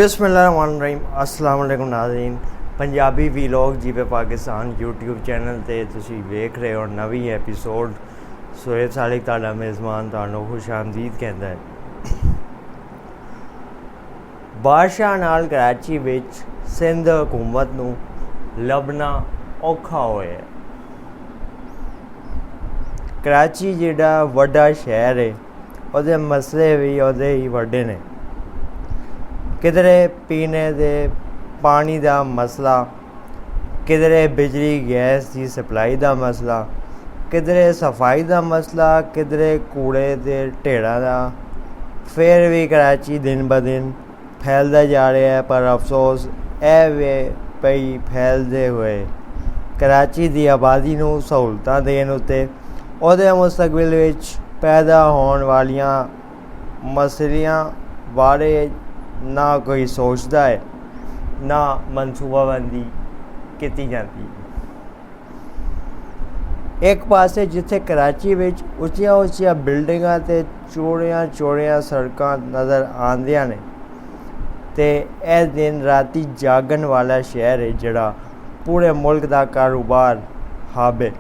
बिस्मिल्लाहिर्रहमानिर्रहीम अस्सलाम वालेकुम नाज़रीन। पंजाबी वीलॉग जीपे पाकिस्तान यूट्यूब चैनल ते तुसी वेख रहे हो नवी एपीसोड। सोहेब सालिक तुहाडा मेज़बान तुहानू खुश आमदीद कहता है। बादशाह नाल कराची विच सिंध हुकूमत नू लभना औखा होया। कराची जिहड़ा वड्डा शहर है ਉਹਦੇ मसले भी ਉਹਦੇ ही वड्डे ने। किधरे पीने दे पानी दा मसला, किधरे बिजली गैस की सप्लाई दा मसला, किधरे सफाई दा मसला, किधरे कूड़े दे ढेड़ा दा। फिर भी कराची दिन ब दिन फैलदा जा रहा है, पर अफसोस ए वे पई फैलदे हुए कराची दी आबादी नू सहूलतां देण उत्ते ਉਹਦੇ मुस्तकबिल विच पैदा होने वालियां मसलियां बारे ना कोई सोचता है, ना मनसूबाबंदी की जाती। एक पासे जिथे कराची विच उच्चियां उच्चियां बिल्डिंगां ते चौड़ियां चौड़ियां सड़कां नज़र आंदियां ने, ते ए दिन राती जागन वाला शहर है जिहड़ा पूरे मुल्क दा कारोबार हब है।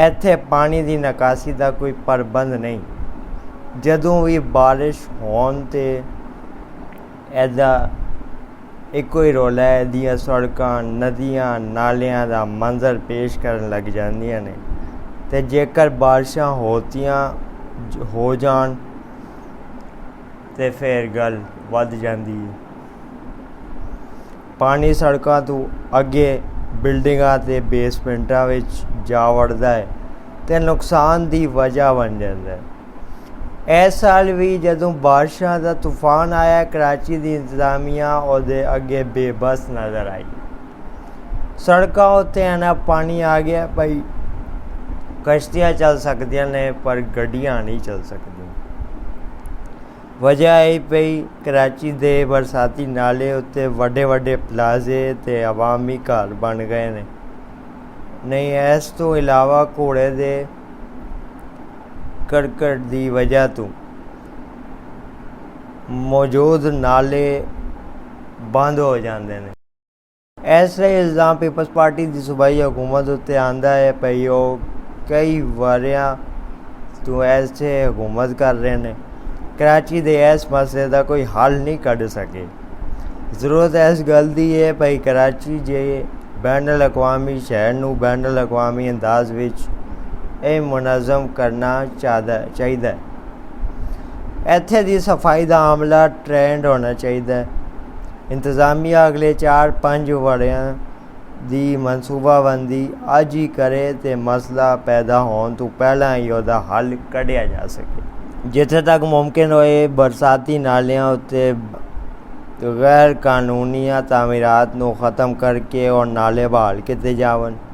ਇੱਥੇ पानी की निकासी का कोई प्रबंध नहीं। जदों भी बारिश होन ते ऐदा एको ही रौला है, दियां सड़कां नदियां नालियां का मंजर पेश करन लग जांदियां ने। ते जेकर बारिशां हो जान ते फिर गल वध जांदी है। पानी सड़कां तो अगे बिल्डिंगां ते बेसमेंटां विच जा वड़दा है ते नुकसान की वजह बन जाता है। इस साल भी जदों बारिशां दा तूफान आया, कराची की इंतजामिया उहदे अगे बेबस नज़र आई। सड़कां उत्ते इन्ना पानी आ गया भाई कश्तियाँ चल सकदियां ने पर गड्डियां नहीं चल सकदियां। वजह यही पई कराची दे बरसाती नाले उत्ते वड्डे वड्डे प्लाजे ते अवामी घर बन गए ने। नहीं इस तो इलावा घोड़े दे करकट की वजह तो मौजूद नाले बंद हो जाते हैं। इसलिए इल्ज़ाम पीपल्स पार्टी की सूबाई हुकूमत उत्ते आंदा है भई वो कई वरियां तो ऐसे हुकूमत कर रहे हैं, कराची दे इस मसले का कोई हल नहीं कढ़ सके। जरूरत इस गल की है भाई कराची जे बैनुल अकवामी शहर नू बैनुल अकवामी अंदाज विच मुनज़म करना चाहिए। इत्थे दी सफाई का आमला ट्रेंड होना चाहिए। इंतजामिया अगले 4-5 वरियां दी मनसूबाबंदी अज ही करे तो मसला पैदा होने तो पहला ही उसका हल कढ़िया जा सके। जिथे तक मुमकिन होए बरसाती नालियां उत्ते गैर कानूनिया तामीरात नू ख़त्म करके और नाले बहाल किए जावन।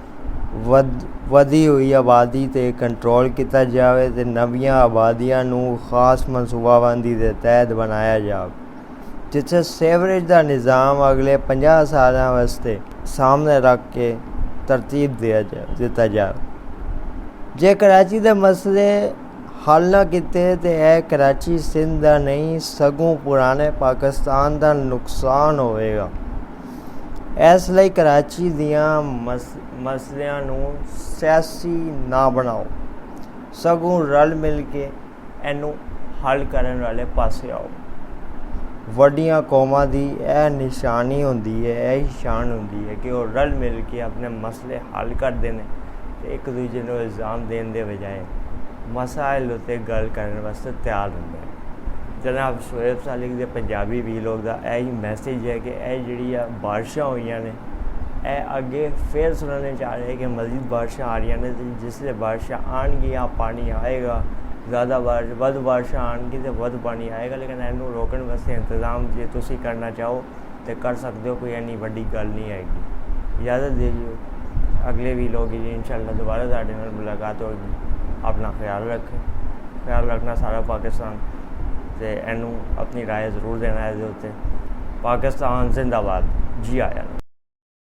वधी हुई आबादी ते कंट्रोल किया जाए ते नवीं आबादियां नू खास मनसूबाबंदी के तहत बनाया जाए, जिथे सीवरेज का निज़ाम अगले 50 साल वास्ते सामने रख के तरतीब दिता जाए। जे कराची के मसले हल ना किते तो यह कराची सिंध का नहीं सगों पुराने पाकिस्तान का नुकसान होएगा। इसलिए कराची दियां मसलियां नू सियासी ना बनाओ, सगों रल मिल के इनू हल करने वाले पासे आओ। वड्डियां कौमां दी यह निशानी होंदी है, यही शान होंदी है कि वो रल मिल के अपने मसले हल करते हैं, एक दूजे को इल्ज़ाम देने के बजाय मसाइल उत्ते गल करने वास्ते तैयार होंगे। जनाब सोहेब सालिक दे पंजाबी वीलॉग का यही मैसेज है कि यह जी बारिशां हुई ने यह अगे फिर सुनने चाह रहे हैं कि मज़ीद बारिशां आ रही ने। जिसले बारिशां आनगियां पानी आएगा, ज़्यादा वध बारिशां आनगी तो वध पानी आएगा, लेकिन इनू रोकने वास्ते इंतजाम जे तुसी करना चाहो तो कर सकते हो, कोई इन्नी वड्डी गल नहीं आएगी। इजाज़त दीजिए, अगले वीलॉग की इंशाअल्लाह दोबारा तुहाडे नाल मुलाकात होगी। अपना ख्याल रखना सारा पाकिस्तान ते इनू अपनी राय जरूर देना है। पाकिस्तान जिंदाबाद जी आया।